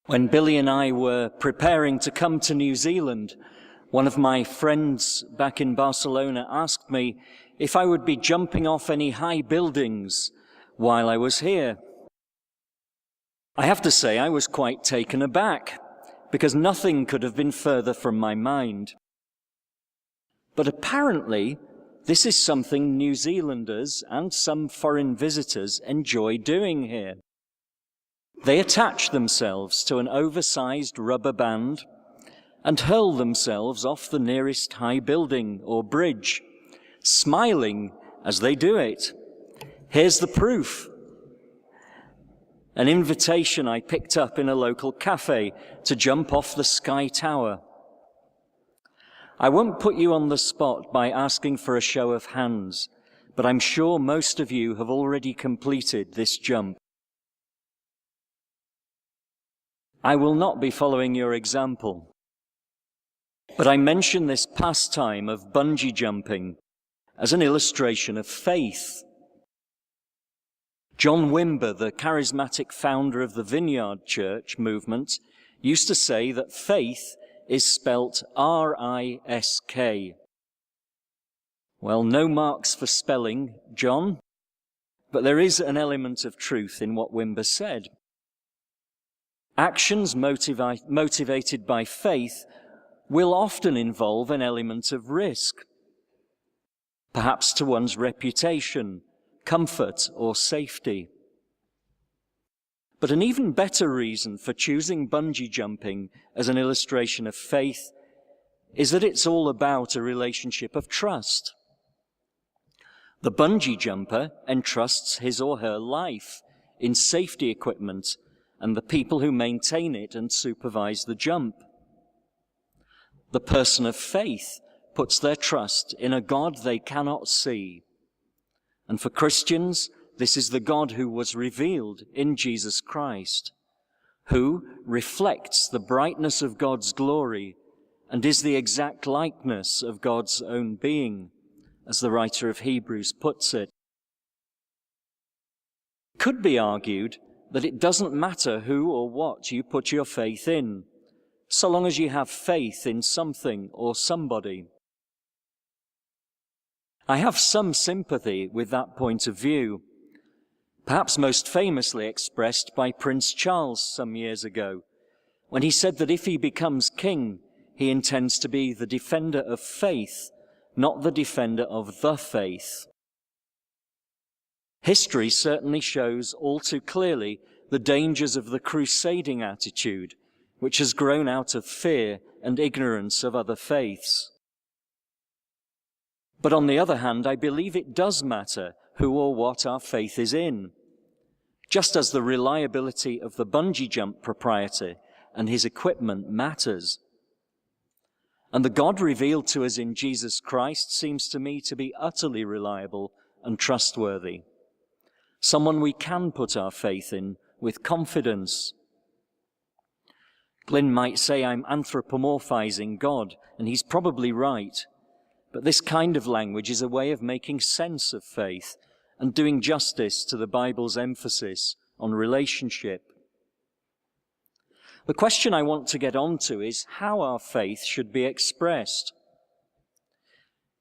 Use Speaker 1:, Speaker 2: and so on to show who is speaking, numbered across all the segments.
Speaker 1: When Billy and I were preparing to come to New Zealand, one of my friends back in Barcelona asked me if I would be jumping off any high buildings while I was here. I have to say I was quite taken aback, because nothing could have been further from my mind. But apparently, this is something New Zealanders and some foreign visitors enjoy doing here. They attach themselves to an oversized rubber band and hurl themselves off the nearest high building or bridge, smiling as they do it. Here's the proof. An invitation I picked up in a local cafe to jump off the Sky Tower. I won't put you on the spot by asking for a show of hands, but I'm sure most of you have already completed this jump. I will not be following your example, but I mention this pastime of bungee jumping as an illustration of faith. John Wimber, the charismatic founder of the Vineyard Church movement, used to say that faith is spelt R.I.S.K. Well, no marks for spelling, John, but there is an element of truth in what Wimber said. Actions motivated by faith will often involve an element of risk, perhaps to one's reputation, comfort, or safety. But an even better reason for choosing bungee jumping as an illustration of faith is that it's all about a relationship of trust. The bungee jumper entrusts his or her life in safety equipment and the people who maintain it and supervise the jump. The person of faith puts their trust in a God they cannot see. And for Christians, this is the God who was revealed in Jesus Christ, who reflects the brightness of God's glory and is the exact likeness of God's own being, as the writer of Hebrews puts it. It could be argued that it doesn't matter who or what you put your faith in, so long as you have faith in something or somebody. I have some sympathy with that point of view, perhaps most famously expressed by Prince Charles some years ago, when he said that if he becomes king, he intends to be the defender of faith, not the defender of the faith. History certainly shows all too clearly the dangers of the crusading attitude, which has grown out of fear and ignorance of other faiths. But on the other hand, I believe it does matter who or what our faith is in, just as the reliability of the bungee jump proprietor and his equipment matters. And the God revealed to us in Jesus Christ seems to me to be utterly reliable and trustworthy, someone we can put our faith in with confidence. Glyn might say I'm anthropomorphizing God, and he's probably right. But this kind of language is a way of making sense of faith and doing justice to the Bible's emphasis on relationship. The question I want to get onto is how our faith should be expressed.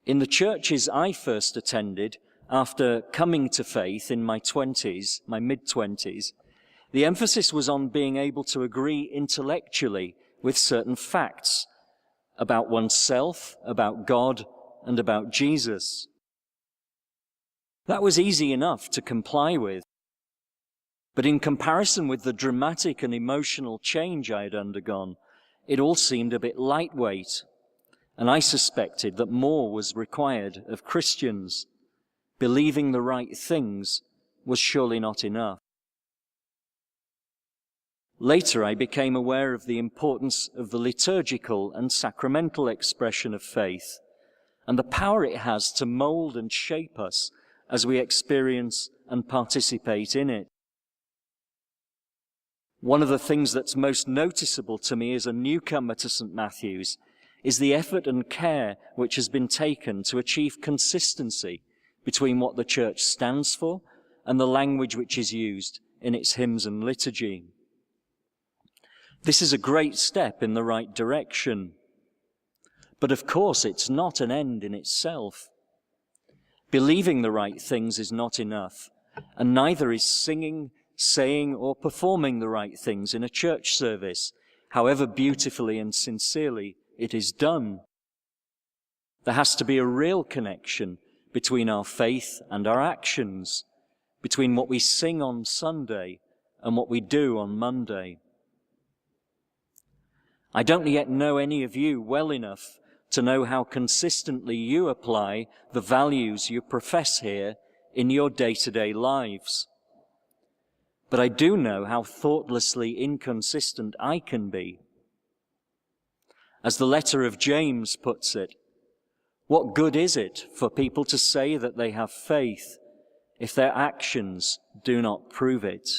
Speaker 1: In the churches I first attended after coming to faith in my mid-20s, the emphasis was on being able to agree intellectually with certain facts about oneself, about God, and about Jesus. That was easy enough to comply with. But in comparison with the dramatic and emotional change I had undergone, it all seemed a bit lightweight, and I suspected that more was required of Christians. Believing the right things was surely not enough. Later, I became aware of the importance of the liturgical and sacramental expression of faith and the power it has to mold and shape us as we experience and participate in it. One of the things that's most noticeable to me as a newcomer to St. Matthew's is the effort and care which has been taken to achieve consistency between what the church stands for and the language which is used in its hymns and liturgy. This is a great step in the right direction. But of course, it's not an end in itself. Believing the right things is not enough, and neither is singing, saying, or performing the right things in a church service, however beautifully and sincerely it is done. There has to be a real connection between our faith and our actions, between what we sing on Sunday and what we do on Monday. I don't yet know any of you well enough to know how consistently you apply the values you profess here in your day-to-day lives. But I do know how thoughtlessly inconsistent I can be. As the letter of James puts it, what good is it for people to say that they have faith if their actions do not prove it?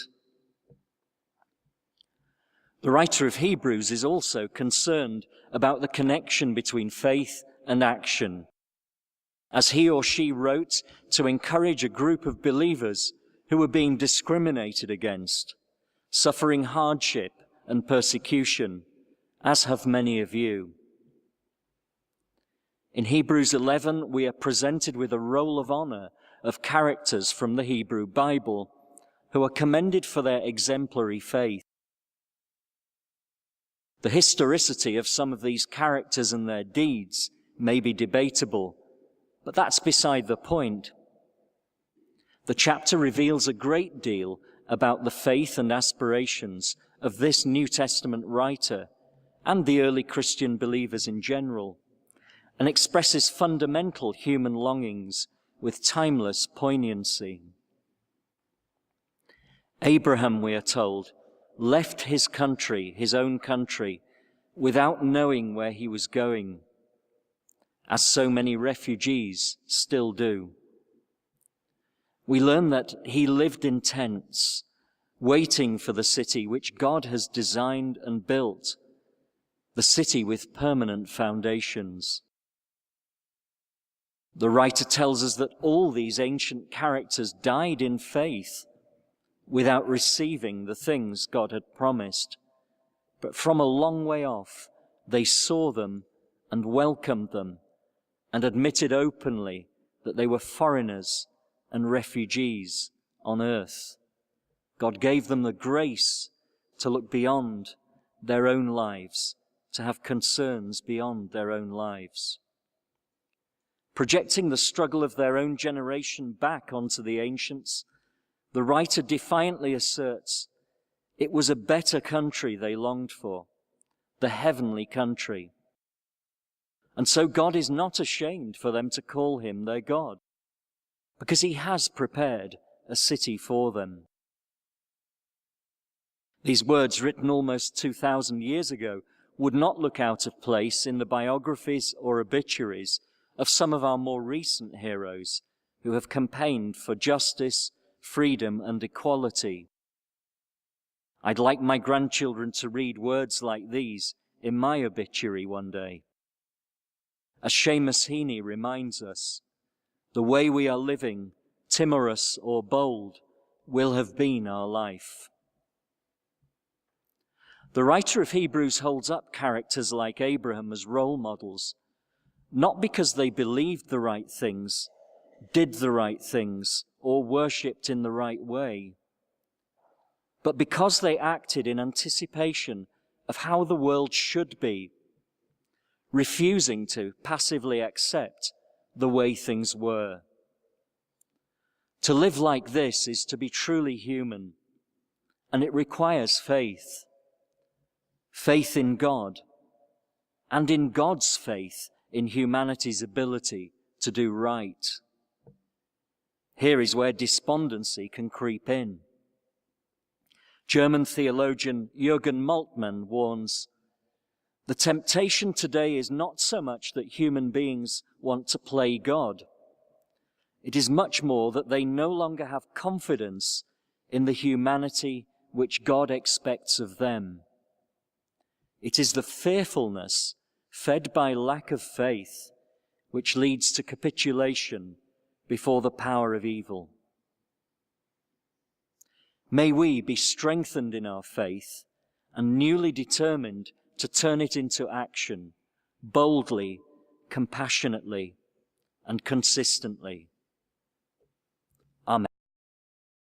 Speaker 1: The writer of Hebrews is also concerned about the connection between faith and action, as he or she wrote to encourage a group of believers who were being discriminated against, suffering hardship and persecution, as have many of you. In Hebrews 11, we are presented with a roll of honor of characters from the Hebrew Bible who are commended for their exemplary faith. The historicity of some of these characters and their deeds may be debatable, but that's beside the point. The chapter reveals a great deal about the faith and aspirations of this New Testament writer and the early Christian believers in general, and expresses fundamental human longings with timeless poignancy. Abraham, we are told, left his country, his own country, without knowing where he was going, as so many refugees still do. We learn that he lived in tents, waiting for the city which God has designed and built, the city with permanent foundations. The writer tells us that all these ancient characters died in faith without receiving the things God had promised. But from a long way off, they saw them and welcomed them and admitted openly that they were foreigners and refugees on earth. God gave them the grace to look beyond their own lives, to have concerns beyond their own lives. Projecting the struggle of their own generation back onto the ancients, the writer defiantly asserts it was a better country they longed for, the heavenly country. And so God is not ashamed for them to call him their God, because he has prepared a city for them. These words, written almost 2,000 years ago, would not look out of place in the biographies or obituaries of some of our more recent heroes who have campaigned for justice, freedom, and equality. I'd like my grandchildren to read words like these in my obituary one day. As Seamus Heaney reminds us, the way we are living, timorous or bold, will have been our life. The writer of Hebrews holds up characters like Abraham as role models, not because they believed the right things, did the right things, or worshipped in the right way, but because they acted in anticipation of how the world should be, refusing to passively accept the way things were. To live like this is to be truly human, and it requires faith. Faith in God, and in God's faith in humanity's ability to do right. Here is where despondency can creep in. German theologian Jürgen Moltmann warns, the temptation today is not so much that human beings want to play God. It is much more that they no longer have confidence in the humanity which God expects of them. It is the fearfulness fed by lack of faith which leads to capitulation before the power of evil. May we be strengthened in our faith and newly determined to turn it into action, boldly, compassionately, and consistently.